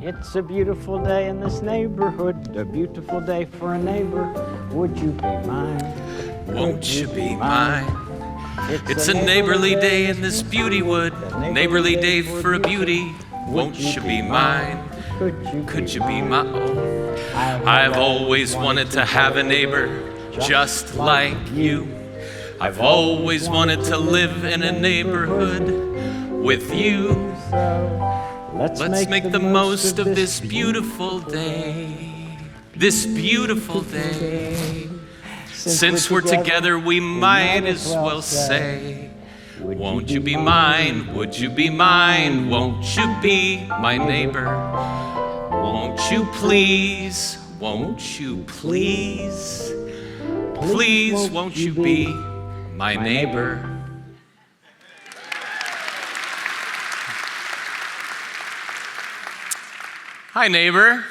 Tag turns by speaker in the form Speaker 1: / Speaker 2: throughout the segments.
Speaker 1: It's a beautiful day in this neighborhood, a beautiful day for a neighbor. Would you be mine?
Speaker 2: Won't you be mine? It's a neighborly day in this beauty wood, neighborly day for a beauty. Won't you be mine? Could you be mine? Oh. I've always wanted to have a neighbor just like you. I've always wanted to live in a neighborhood with you. Let's make the most of this beautiful day. This beautiful day. Since we're together, we might as well say, won't you be mine? Would you be mine? Won't you be my neighbor? Won't you please? Won't you please? Please, won't you be my neighbor? Hi, neighbor.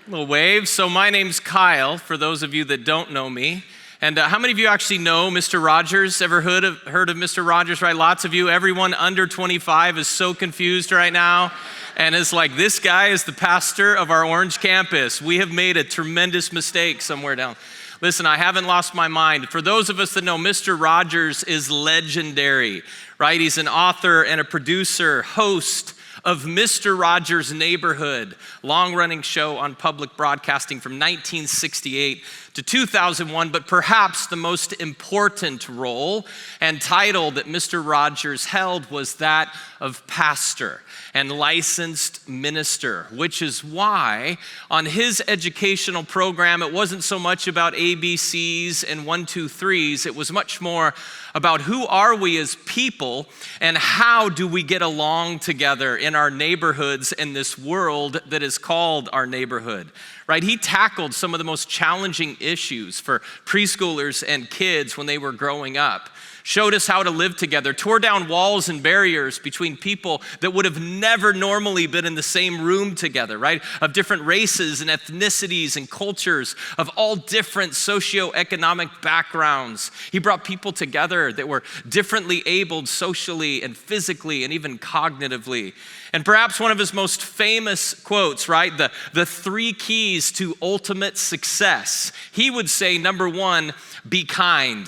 Speaker 2: Little wave. So my name's Kyle, for those of you that don't know me. And how many of you actually know Mr. Rogers? Ever heard of Mr. Rogers, right? Lots of you. Everyone under 25 is so confused right now and is like, this guy is the pastor of our Orange campus. We have made a tremendous mistake somewhere down. Listen, I haven't lost my mind. For those of us that know, Mr. Rogers is legendary, right? He's an author and a producer, host of Mr. Rogers' Neighborhood, long-running show on public broadcasting from 1968 to 2001, but perhaps the most important role and title that Mr. Rogers held was that of pastor and licensed minister, which is why on his educational program, it wasn't so much about ABCs and 1, 2, 3s, it was much more about who are we as people and how do we get along together in our neighborhoods in this world that is called our neighborhood, right? He tackled some of the most challenging issues for preschoolers and kids when they were growing up, showed us how to live together, tore down walls and barriers between people that would have never normally been in the same room together, right? Of different races and ethnicities and cultures, of all different socioeconomic backgrounds. He brought people together that were differently abled socially and physically and even cognitively. And perhaps one of his most famous quotes, right? The 3 keys to ultimate success. He would say, number 1, be kind.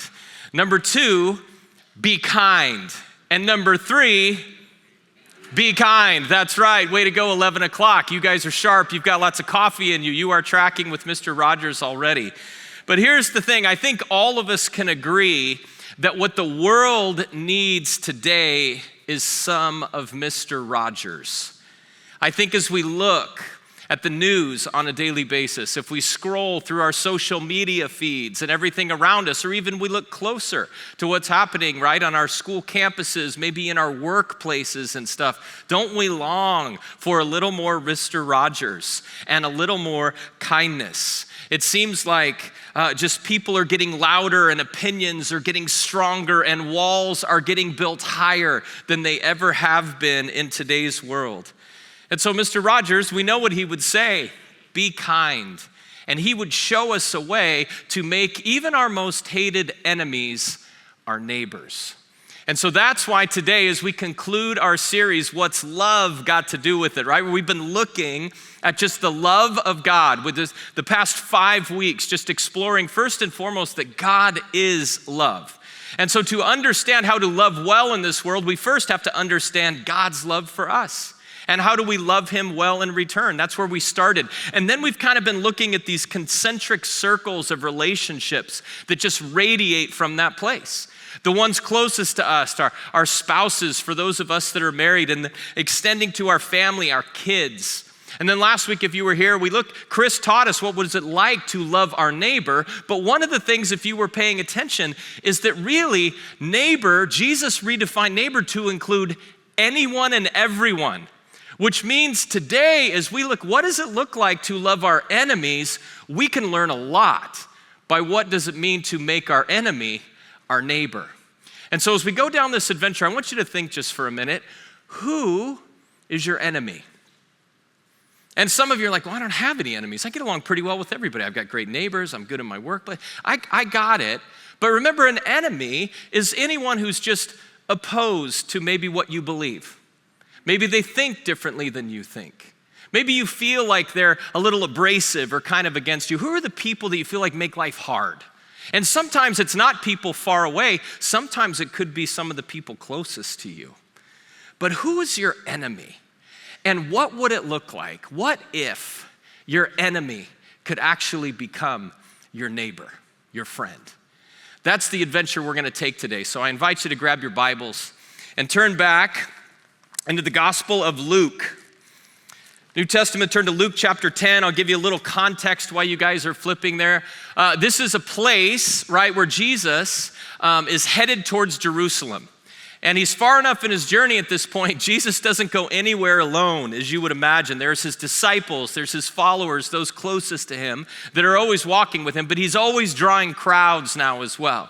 Speaker 2: Number 2, be kind. And number 3, be kind. That's right. Way to go, 11 o'clock. You guys are sharp. You've got lots of coffee in you. You are tracking with Mr. Rogers already. But here's the thing. I think all of us can agree that what the world needs today is some of Mr. Rogers. I think as we look at the news on a daily basis, if we scroll through our social media feeds and everything around us, or even we look closer to what's happening right on our school campuses, maybe in our workplaces and stuff, don't we long for a little more Mr. Rogers and a little more kindness? It seems like just people are getting louder and opinions are getting stronger and walls are getting built higher than they ever have been in today's world. And so Mr. Rogers, we know what he would say, be kind. And he would show us a way to make even our most hated enemies our neighbors. And so that's why today, as we conclude our series, What's Love Got to Do with It, right? We've been looking at just the love of God with the past 5 weeks, just exploring first and foremost that God is love. And so to understand how to love well in this world, we first have to understand God's love for us. And how do we love him well in return? That's where we started. And then we've kind of been looking at these concentric circles of relationships that just radiate from that place. The ones closest to us, our spouses, for those of us that are married, and extending to our family, our kids. And then last week, if you were here, Chris taught us what was it like to love our neighbor. But one of the things, if you were paying attention, is that really neighbor, Jesus redefined neighbor to include anyone and everyone. Which means today, as we look, what does it look like to love our enemies? We can learn a lot by what does it mean to make our enemy our neighbor. And so as we go down this adventure, I want you to think just for a minute, who is your enemy? And some of you are like, well, I don't have any enemies. I get along pretty well with everybody. I've got great neighbors. I'm good in my workplace. I got it. But remember, an enemy is anyone who's just opposed to maybe what you believe. Maybe they think differently than you think. Maybe you feel like they're a little abrasive or kind of against you. Who are the people that you feel like make life hard? And sometimes it's not people far away. Sometimes it could be some of the people closest to you. But who is your enemy? And what would it look like? What if your enemy could actually become your neighbor, your friend? That's the adventure we're going to take today. So I invite you to grab your Bibles and turn back into the Gospel of Luke. New Testament, turn to Luke chapter 10. I'll give you a little context while you guys are flipping there. This is a place, right, where Jesus is headed towards Jerusalem. And he's far enough in his journey at this point, Jesus doesn't go anywhere alone, as you would imagine. There's his disciples, there's his followers, those closest to him that are always walking with him, but he's always drawing crowds now as well.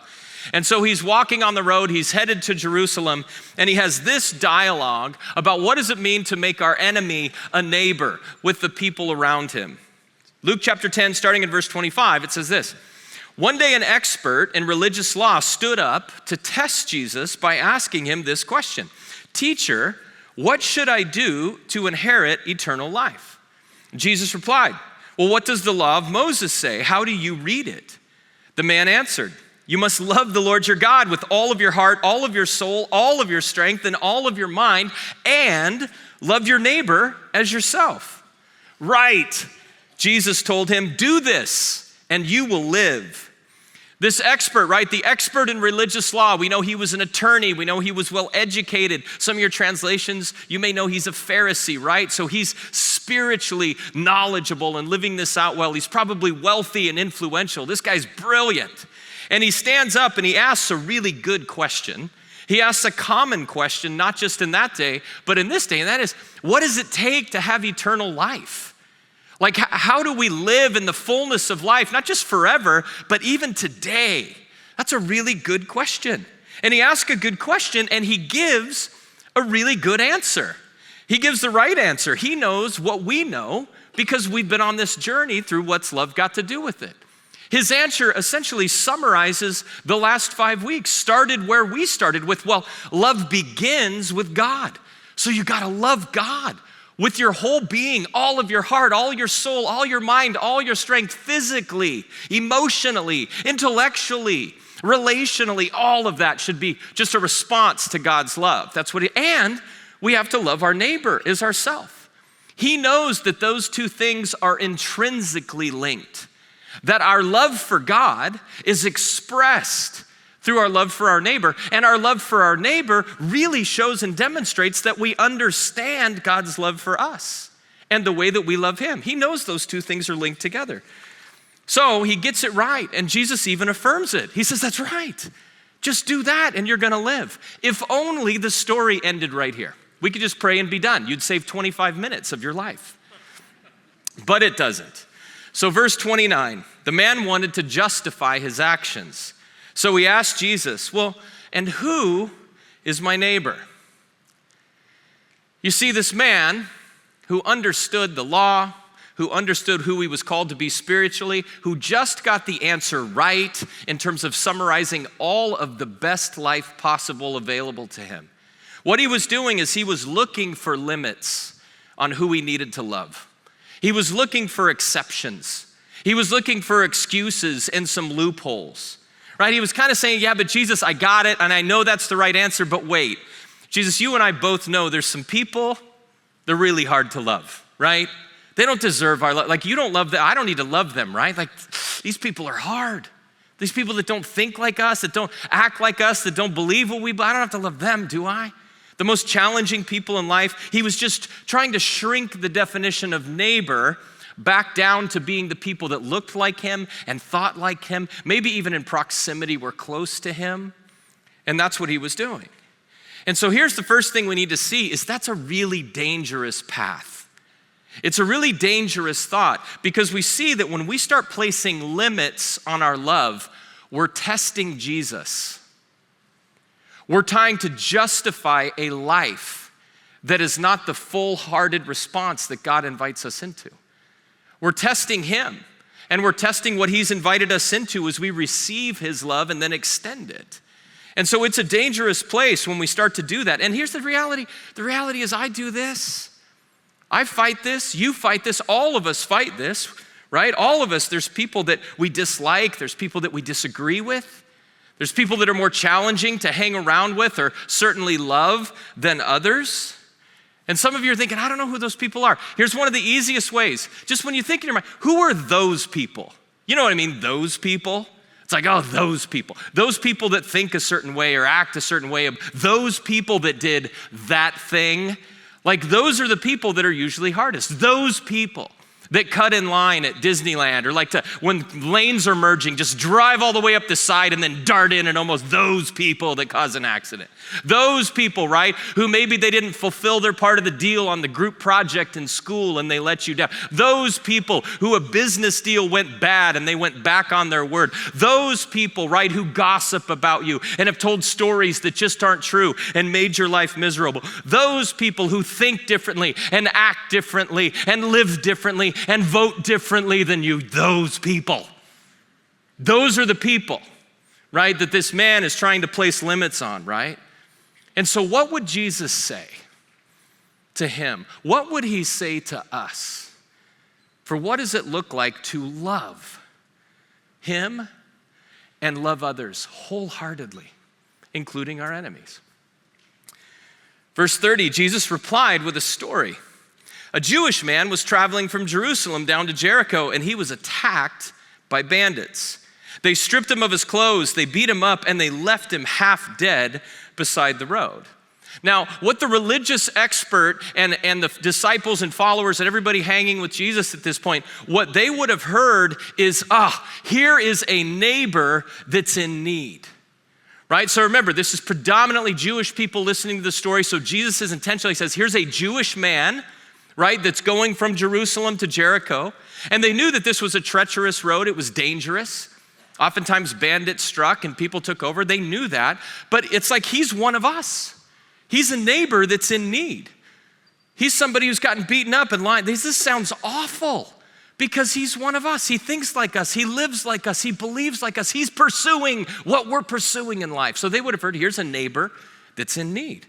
Speaker 2: And so he's walking on the road, he's headed to Jerusalem, and he has this dialogue about what does it mean to make our enemy a neighbor with the people around him. Luke chapter 10, starting in verse 25, it says this: "One day an expert in religious law stood up to test Jesus by asking him this question: 'Teacher, what should I do to inherit eternal life?' Jesus replied, 'Well, what does the law of Moses say? How do you read it?' The man answered, 'You must love the Lord your God with all of your heart, all of your soul, all of your strength, and all of your mind, and love your neighbor as yourself.' 'Right,' Jesus told him, 'do this, and you will live.'" This expert, right, the expert in religious law, we know he was an attorney, we know he was well educated. Some of your translations, you may know he's a Pharisee, right? So he's spiritually knowledgeable and living this out well. He's probably wealthy and influential. This guy's brilliant. And he stands up and he asks a really good question. He asks a common question, not just in that day, but in this day, and that is, what does it take to have eternal life? Like, how do we live in the fullness of life, not just forever, but even today? That's a really good question. And he asks a good question, and he gives a really good answer. He gives the right answer. He knows what we know because we've been on this journey through what's love got to do with it. His answer essentially summarizes the last 5 weeks, started where we started with, well, love begins with God. So you gotta love God with your whole being, all of your heart, all your soul, all your mind, all your strength, physically, emotionally, intellectually, relationally. All of that should be just a response to God's love. That's what and we have to love our neighbor as ourself. He knows that those two things are intrinsically linked, that our love for God is expressed through our love for our neighbor, and our love for our neighbor really shows and demonstrates that we understand God's love for us and the way that we love him. He knows those two things are linked together. So he gets it right, and Jesus even affirms it. He says, that's right. Just do that and you're gonna live. If only the story ended right here. We could just pray and be done. You'd save 25 minutes of your life. But it doesn't. So verse 29, the man wanted to justify his actions. So he asked Jesus, well, and who is my neighbor? You see, this man who understood the law, who understood who he was called to be spiritually, who just got the answer right in terms of summarizing all of the best life possible available to him. What he was doing is he was looking for limits on who he needed to love. He was looking for exceptions. He was looking for excuses and some loopholes. Right? He was kind of saying, yeah, but Jesus, I got it, and I know that's the right answer, but wait. Jesus, you and I both know there's some people, they're really hard to love, right? They don't deserve our love. Like, you don't love them, I don't need to love them, right? Like, these people are hard. These people that don't think like us, that don't act like us, that don't believe what we believe, I don't have to love them, do I? The most challenging people in life, he was just trying to shrink the definition of neighbor back down to being the people that looked like him and thought like him, maybe even in proximity were close to him. And that's what he was doing. And so here's the first thing we need to see is that's a really dangerous path. It's a really dangerous thought because we see that when we start placing limits on our love, we're testing Jesus. We're trying to justify a life that is not the full-hearted response that God invites us into. We're testing him, and we're testing what he's invited us into as we receive his love and then extend it. And so it's a dangerous place when we start to do that. And here's the reality. The reality is I do this. I fight this. You fight this. All of us fight this, right? All of us, there's people that we dislike. There's people that we disagree with. There's people that are more challenging to hang around with or certainly love than others. And some of you are thinking, I don't know who those people are. Here's one of the easiest ways. Just when you think in your mind, who are those people? You know what I mean, those people? It's like, oh, those people. Those people that think a certain way or act a certain way. Those people that did that thing. Like those are the people that are usually hardest. Those people that cut in line at Disneyland or like to, when lanes are merging, just drive all the way up the side and then dart in and almost those people that cause an accident. Those people, right, who maybe they didn't fulfill their part of the deal on the group project in school and they let you down. Those people who a business deal went bad and they went back on their word. Those people, right, who gossip about you and have told stories that just aren't true and made your life miserable. Those people who think differently and act differently and live differently and vote differently than you. Those people. Those are the people, right, that this man is trying to place limits on, right? And so what would Jesus say to him? What would he say to us? For what does it look like to love him and love others wholeheartedly, including our enemies? Verse 30, Jesus replied with a story. A Jewish man was traveling from Jerusalem down to Jericho, and he was attacked by bandits. They stripped him of his clothes, they beat him up, and they left him half dead beside the road. Now, what the religious expert and the disciples and followers and everybody hanging with Jesus at this point, what they would have heard is, here is a neighbor that's in need. Right? So remember, this is predominantly Jewish people listening to the story, so Jesus is intentionally says, here's a Jewish man, right, that's going from Jerusalem to Jericho. And they knew that this was a treacherous road. It was dangerous. Oftentimes bandits struck and people took over. They knew that. But it's like he's one of us. He's a neighbor that's in need. He's somebody who's gotten beaten up and lying. This sounds awful because he's one of us. He thinks like us. He lives like us. He believes like us. He's pursuing what we're pursuing in life. So they would have heard, here's a neighbor that's in need.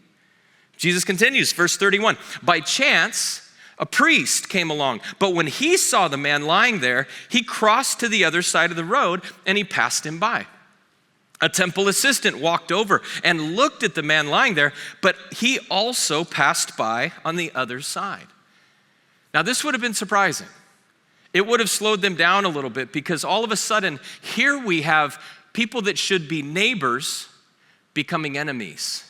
Speaker 2: Jesus continues, verse 31. By chance, a priest came along, but when he saw the man lying there, he crossed to the other side of the road and he passed him by. A temple assistant walked over and looked at the man lying there, but he also passed by on the other side. Now, this would have been surprising. It would have slowed them down a little bit because all of a sudden, here we have people that should be neighbors becoming enemies.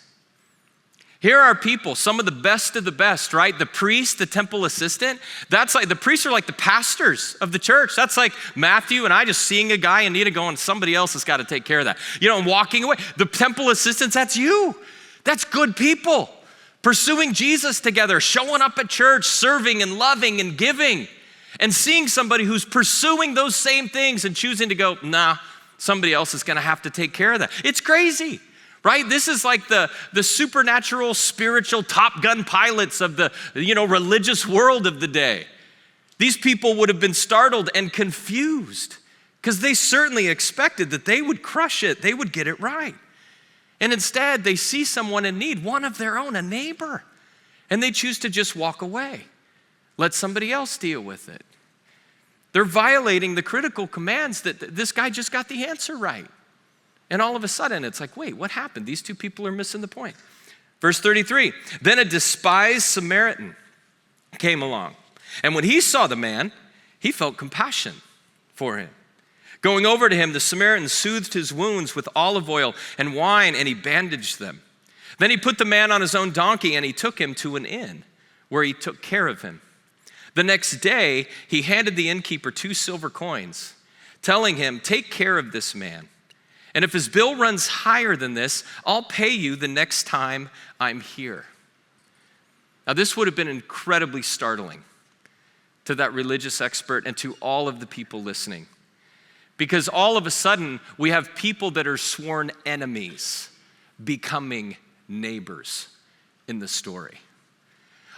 Speaker 2: Here are people, some of the best, right? The priest, the temple assistant, that's like, the priests are like the pastors of the church. That's like Matthew and I just seeing a guy in need of going, somebody else has got to take care of that. You know, and walking away. The temple assistants, that's you. That's good people. Pursuing Jesus together, showing up at church, serving and loving and giving. And seeing somebody who's pursuing those same things and choosing to go, nah, somebody else is going to have to take care of that. It's crazy. Right? This is like the supernatural, spiritual Top Gun pilots of the, religious world of the day. These people would have been startled and confused because they certainly expected that they would crush it. They would get it right. And instead, they see someone in need, one of their own, a neighbor, and they choose to just walk away. Let somebody else deal with it. They're violating the critical commands that this guy just got the answer right. And all of a sudden, it's like, wait, what happened? These two people are missing the point. Verse 33, then a despised Samaritan came along. And when he saw the man, he felt compassion for him. Going over to him, the Samaritan soothed his wounds with olive oil and wine, and he bandaged them. Then he put the man on his own donkey, and he took him to an inn where he took care of him. The next day, he handed the innkeeper 2 silver coins, telling him, take care of this man. And if his bill runs higher than this, I'll pay you the next time I'm here. Now, this would have been incredibly startling to that religious expert and to all of the people listening. Because all of a sudden, we have people that are sworn enemies becoming neighbors in the story.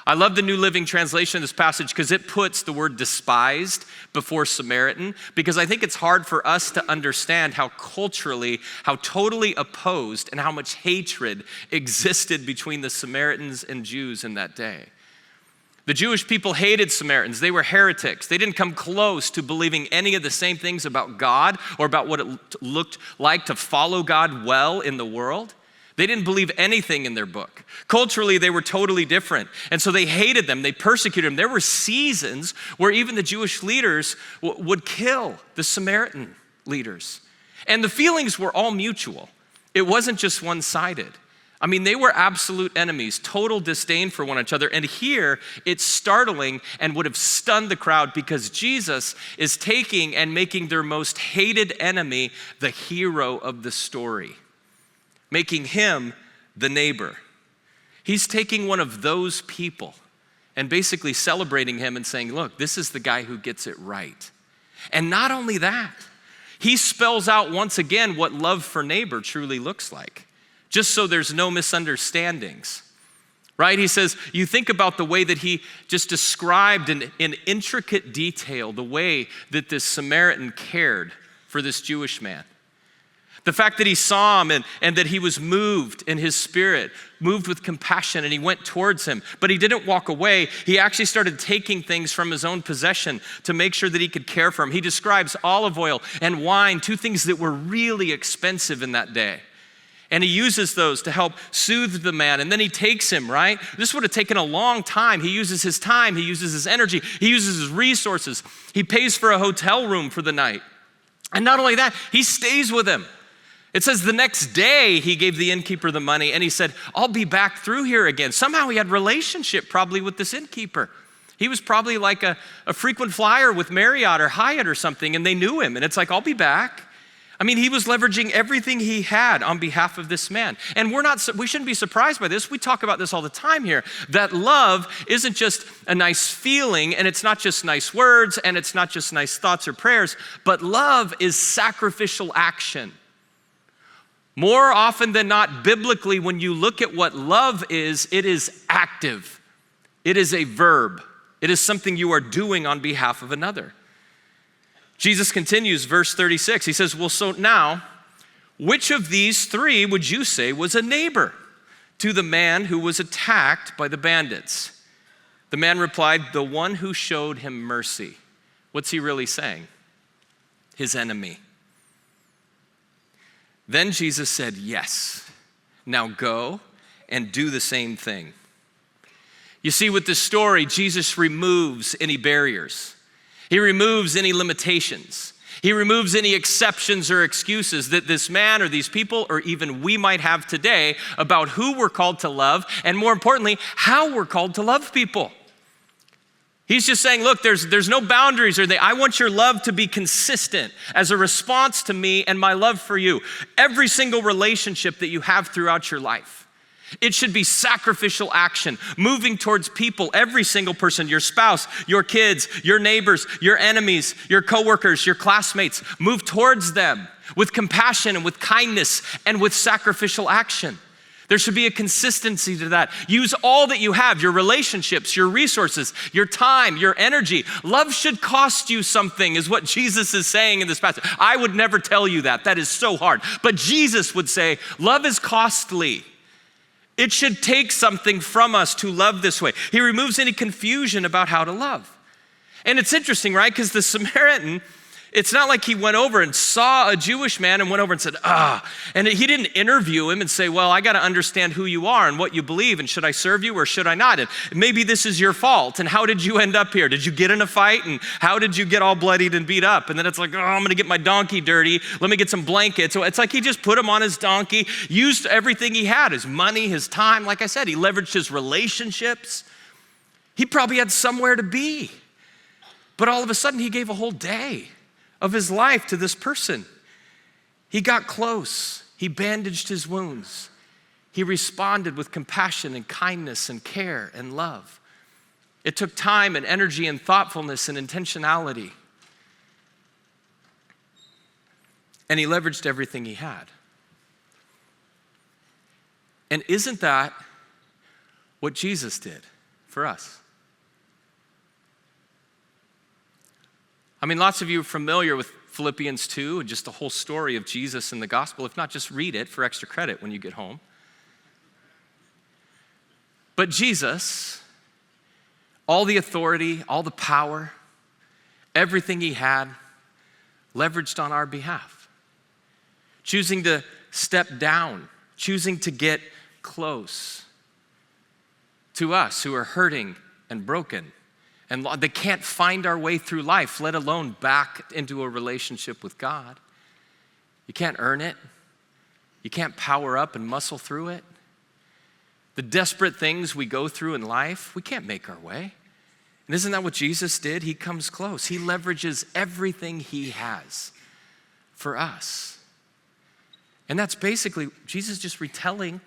Speaker 2: I love the New Living Translation of this passage because it puts the word despised before Samaritan, because I think it's hard for us to understand how culturally, how totally opposed and how much hatred existed between the Samaritans and Jews in that day. The Jewish people hated Samaritans. They were heretics. They didn't come close to believing any of the same things about God or about what it looked like to follow God well in the world. They didn't believe anything in their book. Culturally, they were totally different. And so they hated them. They persecuted them. There were seasons where even the Jewish leaders would kill the Samaritan leaders. And the feelings were all mutual. It wasn't just one-sided. I mean, they were absolute enemies, total disdain for one another. And here, it's startling and would have stunned the crowd because Jesus is taking and making their most hated enemy the hero of the story, making him the neighbor. He's taking one of those people and basically celebrating him and saying, look, this is the guy who gets it right. And not only that, he spells out once again what love for neighbor truly looks like, just so there's no misunderstandings, right? He says, you think about the way that he just described in intricate detail the way that this Samaritan cared for this Jewish man. The fact that he saw him and that he was moved in his spirit, moved with compassion, and he went towards him. But he didn't walk away. He actually started taking things from his own possession to make sure that he could care for him. He describes olive oil and wine, two things that were really expensive in that day. And he uses those to help soothe the man. And then he takes him, right? This would have taken a long time. He uses his time. He uses his energy. He uses his resources. He pays for a hotel room for the night. And not only that, he stays with him. It says the next day he gave the innkeeper the money and he said, I'll be back through here again. Somehow he had relationship probably with this innkeeper. He was probably like a frequent flyer with Marriott or Hyatt or something, and they knew him. And it's like, I'll be back. I mean, he was leveraging everything he had on behalf of this man. And we shouldn't be surprised by this. We talk about this all the time here, that love isn't just a nice feeling, and it's not just nice words, and it's not just nice thoughts or prayers, but love is sacrificial action. More often than not, biblically, when you look at what love is, it is active. It is a verb. It is something you are doing on behalf of another. Jesus continues, verse 36. He says, well, so now, which of these three would you say was a neighbor to the man who was attacked by the bandits? The man replied, the one who showed him mercy. What's he really saying? His enemy. Then Jesus said, yes, now go and do the same thing. You see, with this story, Jesus removes any barriers. He removes any limitations. He removes any exceptions or excuses that this man or these people or even we might have today about who we're called to love and, more importantly, how we're called to love people. He's just saying, look, there's no boundaries. I want your love to be consistent as a response to me and my love for you. Every single relationship that you have throughout your life, it should be sacrificial action, moving towards people, every single person, your spouse, your kids, your neighbors, your enemies, your coworkers, your classmates. Move towards them with compassion and with kindness and with sacrificial action. There should be a consistency to that. Use all that you have, your relationships, your resources, your time, your energy. Love should cost you something, is what Jesus is saying in this passage. I would never tell you that. That is so hard. But Jesus would say, love is costly. It should take something from us to love this way. He removes any confusion about how to love. And it's interesting, right? Because the Samaritan, it's not like he went over and saw a Jewish man and went over and said, and he didn't interview him and say, well, I got to understand who you are and what you believe, and should I serve you or should I not? And maybe this is your fault, and how did you end up here? Did you get in a fight, and how did you get all bloodied and beat up? And then it's like, I'm going to get my donkey dirty. Let me get some blankets. So it's like he just put him on his donkey, used everything he had, his money, his time. Like I said, he leveraged his relationships. He probably had somewhere to be. But all of a sudden, he gave a whole day of his life to this person. He got close. He bandaged his wounds. He responded with compassion and kindness and care and love. It took time and energy and thoughtfulness and intentionality. And he leveraged everything he had. And isn't that what Jesus did for us. I mean, lots of you are familiar with Philippians 2 and just the whole story of Jesus in the gospel. If not, just read it for extra credit when you get home. But Jesus, all the authority, all the power, everything he had, leveraged on our behalf. Choosing to step down, choosing to get close to us who are hurting and broken. And they can't find our way through life, let alone back into a relationship with God. You can't earn it. You can't power up and muscle through it. The desperate things we go through in life, we can't make our way. And isn't that what Jesus did? He comes close. He leverages everything he has for us. And that's basically Jesus just retelling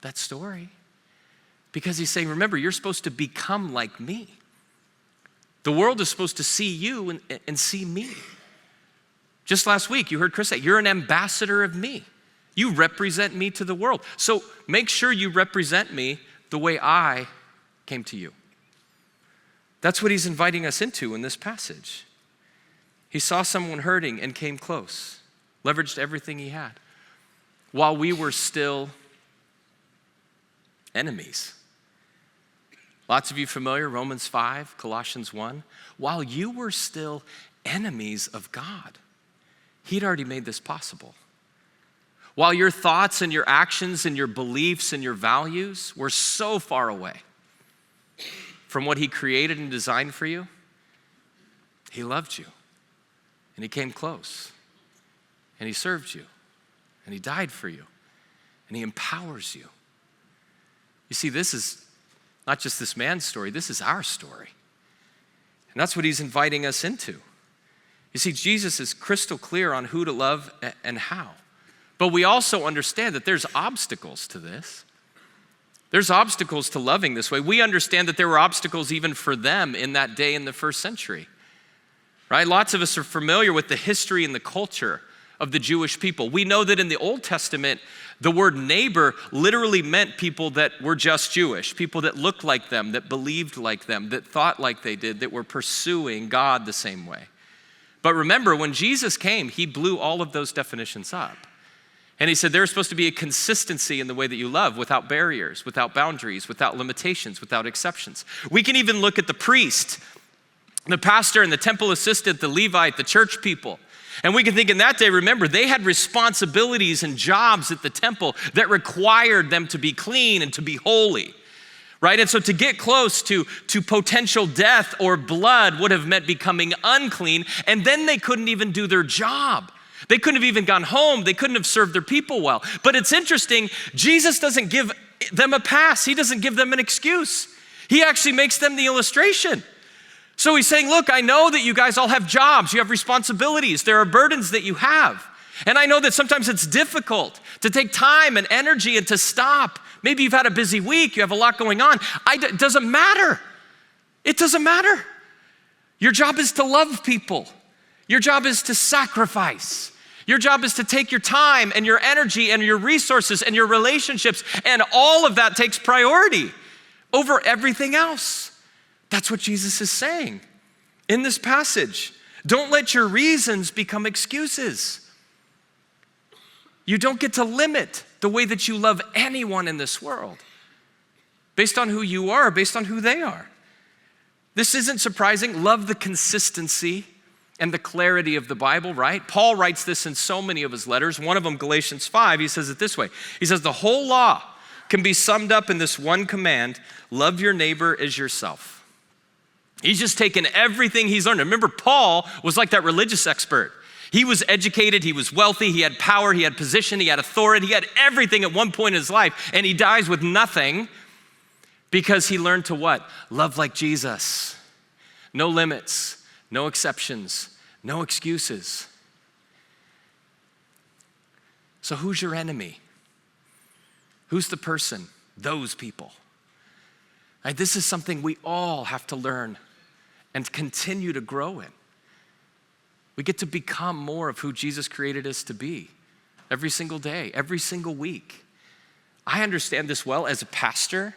Speaker 2: that story. Because he's saying, remember, you're supposed to become like me. The world is supposed to see you and see me. Just last week, you heard Chris say, you're an ambassador of me. You represent me to the world. So make sure you represent me the way I came to you. That's what he's inviting us into in this passage. He saw someone hurting and came close, leveraged everything he had, while we were still enemies. Lots of you familiar, Romans 5, Colossians 1. While you were still enemies of God, he'd already made this possible. While your thoughts and your actions and your beliefs and your values were so far away from what he created and designed for you, he loved you and he came close and he served you and he died for you and he empowers you. You see, this is not just this man's story, this is our story. And that's what he's inviting us into. You see, Jesus is crystal clear on who to love and how. But we also understand that there's obstacles to this. There's obstacles to loving this way. We understand that there were obstacles even for them in that day in the first century, right? Lots of us are familiar with the history and the culture of the Jewish people. We know that in the Old Testament, the word neighbor literally meant people that were just Jewish, people that looked like them, that believed like them, that thought like they did, that were pursuing God the same way. But remember, when Jesus came, he blew all of those definitions up. And he said there's supposed to be a consistency in the way that you love, without barriers, without boundaries, without limitations, without exceptions. We can even look at the priest, the pastor and the temple assistant, the Levite, the church people. And we can think in that day, remember, they had responsibilities and jobs at the temple that required them to be clean and to be holy, right? And so to get close to potential death or blood would have meant becoming unclean, and then they couldn't even do their job. They couldn't have even gone home. They couldn't have served their people well. But it's interesting, Jesus doesn't give them a pass. He doesn't give them an excuse. He actually makes them the illustration. So he's saying, look, I know that you guys all have jobs, you have responsibilities, there are burdens that you have. And I know that sometimes it's difficult to take time and energy and to stop. Maybe you've had a busy week, you have a lot going on. It doesn't matter. It doesn't matter. Your job is to love people. Your job is to sacrifice. Your job is to take your time and your energy and your resources and your relationships, and all of that takes priority over everything else. That's what Jesus is saying in this passage. Don't let your reasons become excuses. You don't get to limit the way that you love anyone in this world based on who you are, based on who they are. This isn't surprising. Love the consistency and the clarity of the Bible, right? Paul writes this in so many of his letters. One of them, Galatians 5, he says it this way. He says, the whole law can be summed up in this one command: love your neighbor as yourself. He's just taken everything he's learned. Remember, Paul was like that religious expert. He was educated, he was wealthy, he had power, he had position, he had authority, he had everything at one point in his life, and he dies with nothing because he learned to what? Love like Jesus. No limits, no exceptions, no excuses. So who's your enemy? Who's the person? Those people. Right, this is something we all have to learn and continue to grow in. We get to become more of who Jesus created us to be every single day, every single week. I understand this well as a pastor,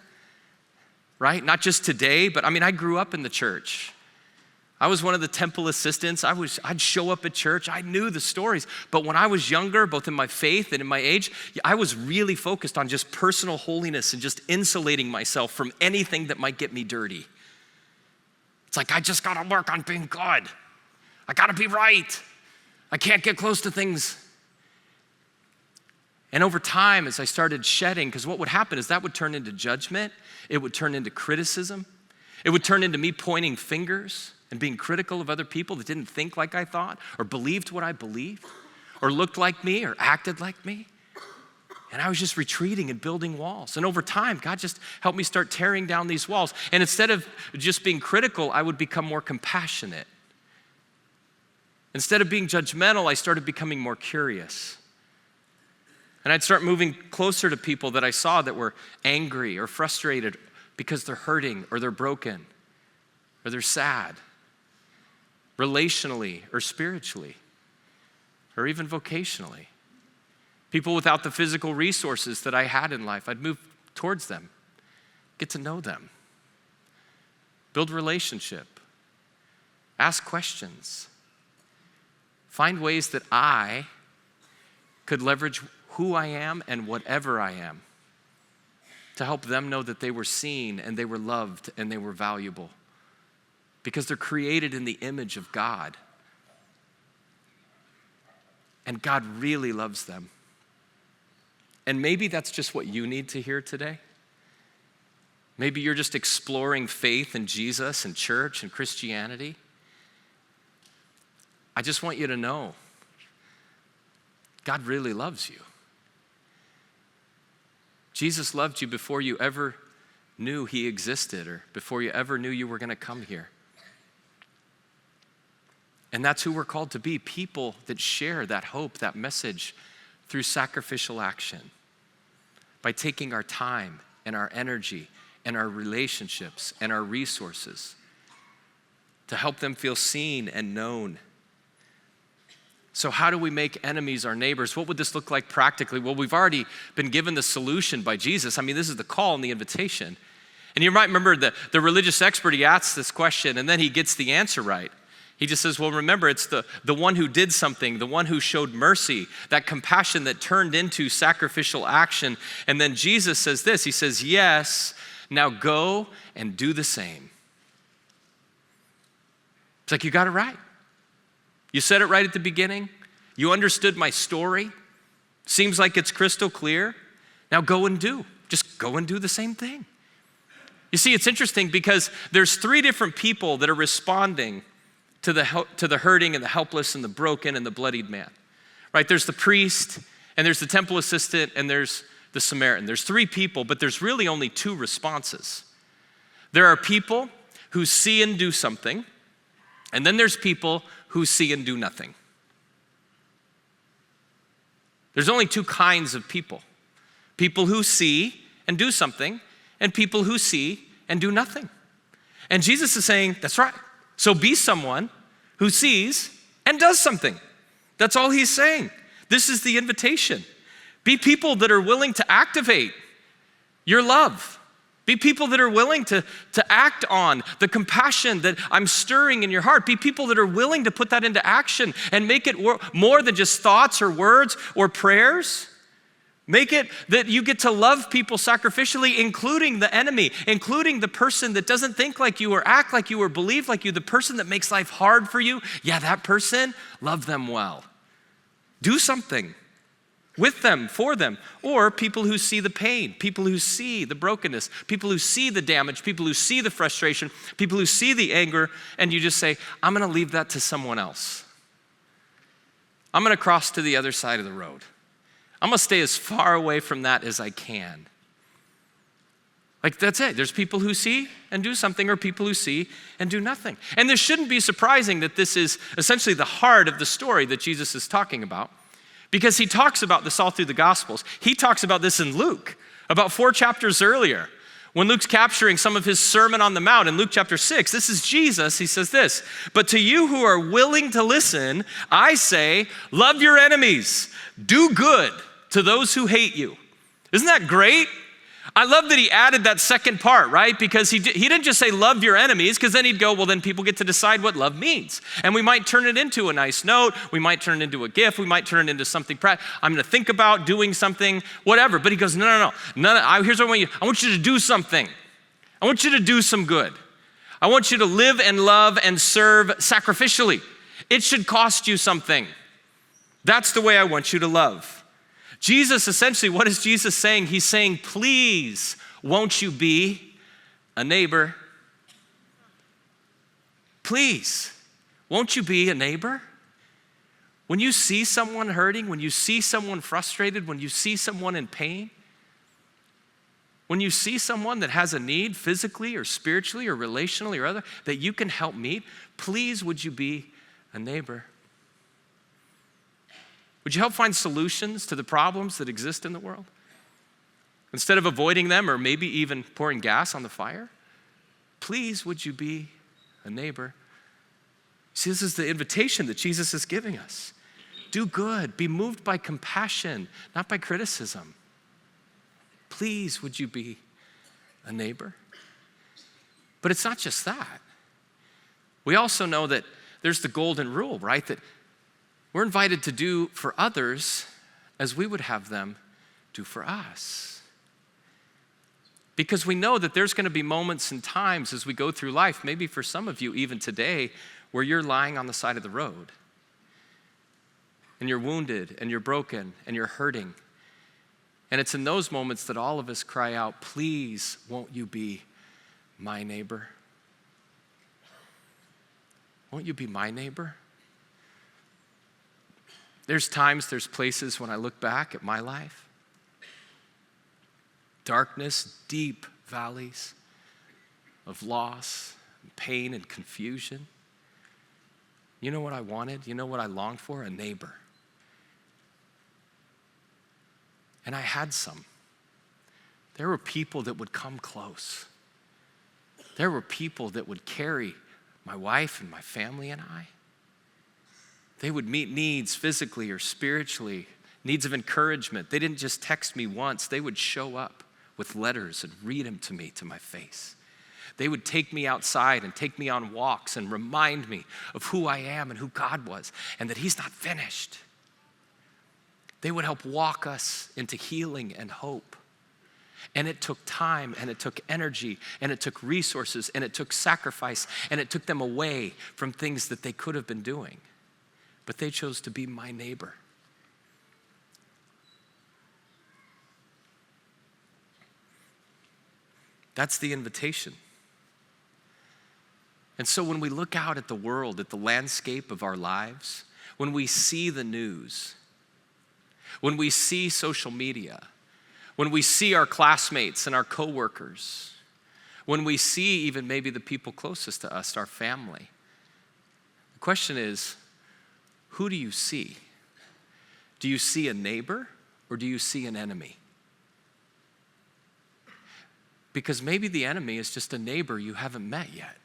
Speaker 2: right? Not just today, but I grew up in the church. I was one of the temple assistants. I'd show up at church. I knew the stories. But when I was younger, both in my faith and in my age, I was really focused on just personal holiness and just insulating myself from anything that might get me dirty. It's like, I just gotta work on being good. I gotta be right. I can't get close to things. And over time, as I started shedding, because what would happen is that would turn into judgment. It would turn into criticism. It would turn into me pointing fingers and being critical of other people that didn't think like I thought or believed what I believed or looked like me or acted like me. And I was just retreating and building walls. And over time, God just helped me start tearing down these walls. And instead of just being critical, I would become more compassionate. Instead of being judgmental, I started becoming more curious. And I'd start moving closer to people that I saw that were angry or frustrated because they're hurting or they're broken or they're sad, relationally or spiritually, or even vocationally. People without the physical resources that I had in life, I'd move towards them, get to know them, build relationship, ask questions, find ways that I could leverage who I am and whatever I am to help them know that they were seen and they were loved and they were valuable because they're created in the image of God. And God really loves them. And maybe that's just what you need to hear today. Maybe you're just exploring faith in Jesus and church and Christianity. I just want you to know God really loves you. Jesus loved you before you ever knew he existed or before you ever knew you were going to come here. And that's who we're called to be, people that share that hope, that message through sacrificial action, by taking our time and our energy and our relationships and our resources to help them feel seen and known. So how do we make enemies our neighbors? What would this look like practically? Well, we've already been given the solution by Jesus. This is the call and the invitation. And you might remember the religious expert, he asks this question and then he gets the answer right. He just says, well, remember, it's the one who did something, the one who showed mercy, that compassion that turned into sacrificial action. And then Jesus says this, he says, yes, now go and do the same. It's like, you got it right. You said it right at the beginning. You understood my story. Seems like it's crystal clear. Now go and do. Just go and do the same thing. You see, it's interesting because there's three different people that are responding to the hurting and the helpless and the broken and the bloodied man, right? There's the priest and there's the temple assistant and there's the Samaritan. There's three people, but there's really only two responses. There are people who see and do something, and then there's people who see and do nothing. There's only two kinds of people. People who see and do something, and people who see and do nothing. And Jesus is saying, that's right. So be someone who sees and does something. That's all he's saying. This is the invitation. Be people that are willing to activate your love. Be people that are willing to act on the compassion that I'm stirring in your heart. Be people that are willing to put that into action and make it more than just thoughts or words or prayers. Make it that you get to love people sacrificially, including the enemy, including the person that doesn't think like you or act like you or believe like you, the person that makes life hard for you. Yeah, that person, love them well. Do something with them, for them. Or people who see the pain, people who see the brokenness, people who see the damage, people who see the frustration, people who see the anger, and you just say, I'm gonna leave that to someone else. I'm gonna cross to the other side of the road. I'm gonna stay as far away from that as I can. Like, that's it. There's people who see and do something, or people who see and do nothing. And this shouldn't be surprising that this is essentially the heart of the story that Jesus is talking about, because he talks about this all through the Gospels. He talks about this in Luke, about 4 chapters earlier. When Luke's capturing some of his Sermon on the Mount in Luke chapter 6, this is Jesus. He says this, but to you who are willing to listen, I say, love your enemies, do good to those who hate you. Isn't that great? I love that he added that second part, right? Because he didn't just say love your enemies, because then he'd go, well, then people get to decide what love means. And we might turn it into a nice note. We might turn it into a gift. We might turn it into something. I'm going to think about doing something, whatever. But he goes, no. Here's what I want you to do something. I want you to do some good. I want you to live and love and serve sacrificially. It should cost you something. That's the way I want you to love. Jesus, essentially, what is Jesus saying? He's saying, please, won't you be a neighbor? Please, won't you be a neighbor? When you see someone hurting, when you see someone frustrated, when you see someone in pain, when you see someone that has a need physically or spiritually or relationally or other that you can help meet, please, would you be a neighbor? Would you help find solutions to the problems that exist in the world? Instead of avoiding them or maybe even pouring gas on the fire, please, would you be a neighbor? See, this is the invitation that Jesus is giving us. Do good, be moved by compassion, not by criticism. Please, would you be a neighbor? But it's not just that. We also know that there's the golden rule, right? That we're invited to do for others as we would have them do for us. Because we know that there's going to be moments and times as we go through life, maybe for some of you even today, where you're lying on the side of the road and you're wounded and you're broken and you're hurting. And it's in those moments that all of us cry out, please, won't you be my neighbor? Won't you be my neighbor? There's times, there's places when I look back at my life, darkness, deep valleys of loss, and pain, and confusion. You know what I wanted? You know what I longed for? A neighbor. And I had some. There were people that would come close. There were people that would carry my wife and my family and I. They would meet needs physically or spiritually, needs of encouragement. They didn't just text me once. They would show up with letters and read them to me to my face. They would take me outside and take me on walks and remind me of who I am and who God was and that He's not finished. They would help walk us into healing and hope. And it took time, and it took energy, and it took resources, and it took sacrifice, and it took them away from things that they could have been doing. But they chose to be my neighbor. That's the invitation. And so when we look out at the world, at the landscape of our lives, when we see the news, when we see social media, when we see our classmates and our coworkers, when we see even maybe the people closest to us, our family, the question is, who do you see? Do you see a neighbor or do you see an enemy? Because maybe the enemy is just a neighbor you haven't met yet.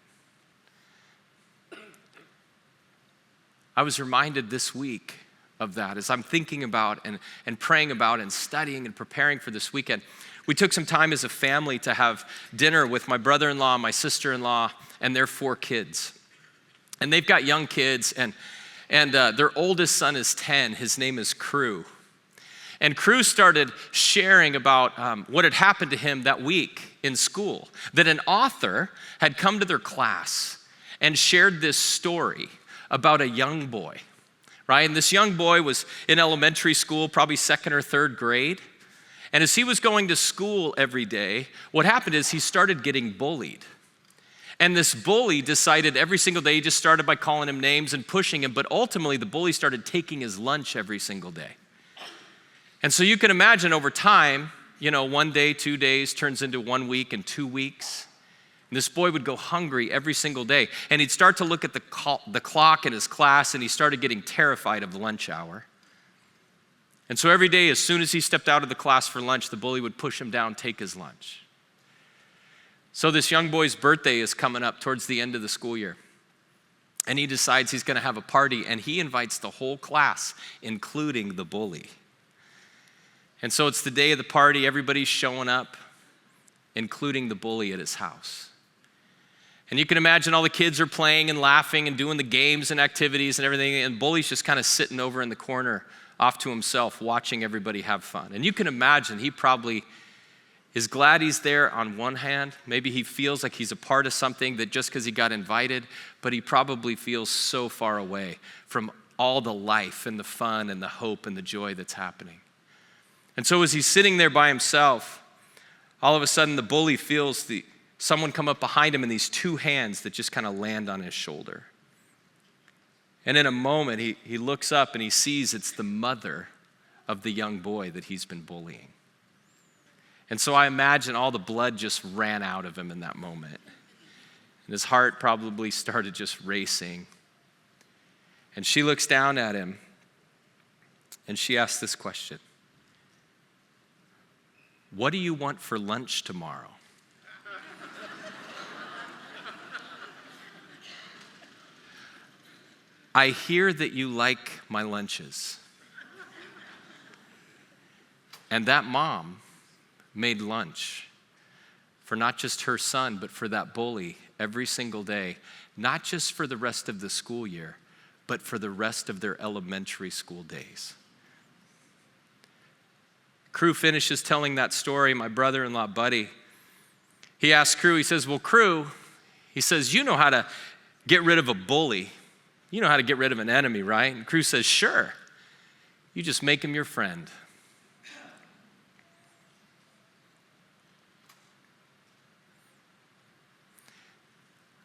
Speaker 2: I was reminded this week of that as I'm thinking about and praying about and studying and preparing for this weekend. We took some time as a family to have dinner with my brother-in-law, my sister-in-law, and their 4 kids. And they've got young kids, and their oldest son is 10. His name is Crew. And Crew started sharing about what had happened to him that week in school, that an author had come to their class and shared this story about a young boy, right? And this young boy was in elementary school, probably 2nd or 3rd grade. And as he was going to school every day, what happened is he started getting bullied. And this bully decided every single day, he just started by calling him names and pushing him, but ultimately the bully started taking his lunch every single day. And so you can imagine over time, 1 day, 2 days turns into 1 week and 2 weeks. And this boy would go hungry every single day. And he'd start to look at the clock in his class, and he started getting terrified of the lunch hour. And so every day, as soon as he stepped out of the class for lunch, the bully would push him down, take his lunch. So this young boy's birthday is coming up towards the end of the school year. And he decides he's going to have a party, and he invites the whole class, including the bully. And so it's the day of the party. Everybody's showing up. including the bully at his house. And you can imagine all the kids are playing and laughing and doing the games and activities and everything, and the bully's just kind of sitting over in the corner off to himself, watching everybody have fun. And you can imagine he probably is glad he's there on one hand. Maybe he feels like he's a part of something that just because he got invited, but he probably feels so far away from all the life and the fun and the hope and the joy that's happening. And so as he's sitting there by himself, all of a sudden the bully feels someone come up behind him and these two hands that just kind of land on his shoulder. And in a moment, he looks up and he sees it's the mother of the young boy that he's been bullying. And so I imagine all the blood just ran out of him in that moment. And his heart probably started just racing. And she looks down at him and she asks this question: "What do you want for lunch tomorrow?" "I hear that you like my lunches." And that mom made lunch for not just her son, but for that bully every single day, not just for the rest of the school year, but for the rest of their elementary school days. Crew finishes telling that story, my brother-in-law, Buddy. He asks Crew, he says, "Well, Crew," he says, "you know how to get rid of a bully. You know how to get rid of an enemy, right?" And Crew says, "Sure. You just make him your friend."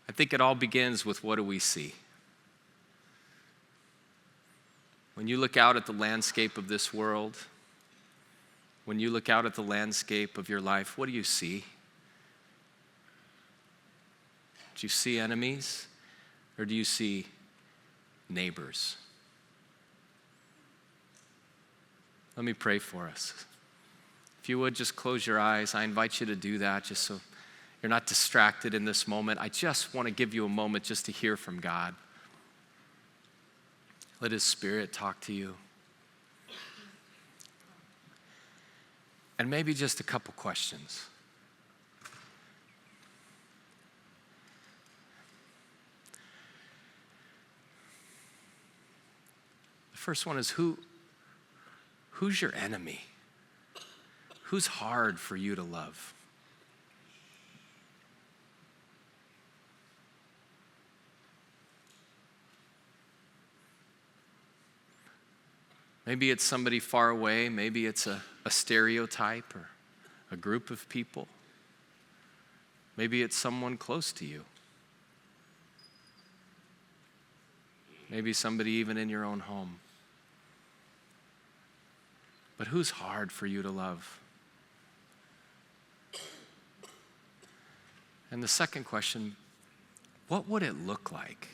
Speaker 2: I think it all begins with, what do we see? When you look out at the landscape of this world, when you look out at the landscape of your life, what do you see? Do you see enemies, or do you see neighbors? Let me pray for us. If you would just close your eyes, I invite you to do that just so you're not distracted in this moment. I just want to give you a moment just to hear from God. Let His Spirit talk to you. And maybe just a couple questions. The first one is, who's your enemy? Who's hard for you to love? Maybe it's somebody far away. Maybe it's a stereotype or a group of people. Maybe it's someone close to you. Maybe somebody even in your own home. But who's hard for you to love? And the second question, what would it look like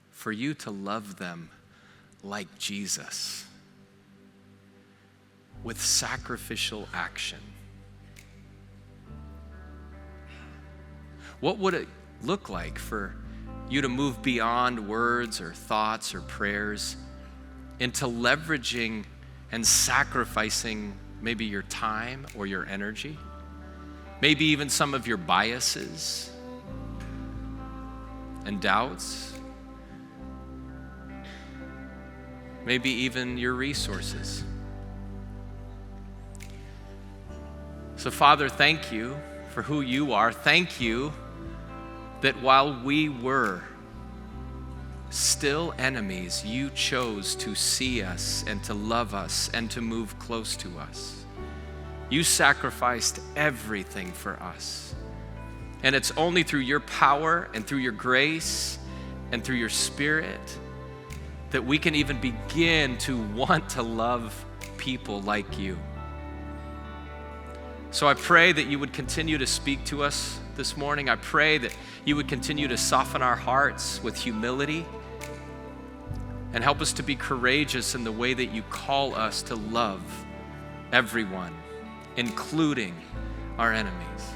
Speaker 2: for you to love them like Jesus, with sacrificial action? What would it look like for you to move beyond words or thoughts or prayers into leveraging and sacrificing maybe your time or your energy, maybe even some of your biases and doubts, maybe even your resources? So, Father, thank you for who you are. Thank you that while we were still enemies, you chose to see us and to love us and to move close to us. You sacrificed everything for us. And it's only through your power and through your grace and through your Spirit that we can even begin to want to love people like you. So I pray that you would continue to speak to us this morning. I pray that you would continue to soften our hearts with humility and help us to be courageous in the way that you call us to love everyone, including our enemies.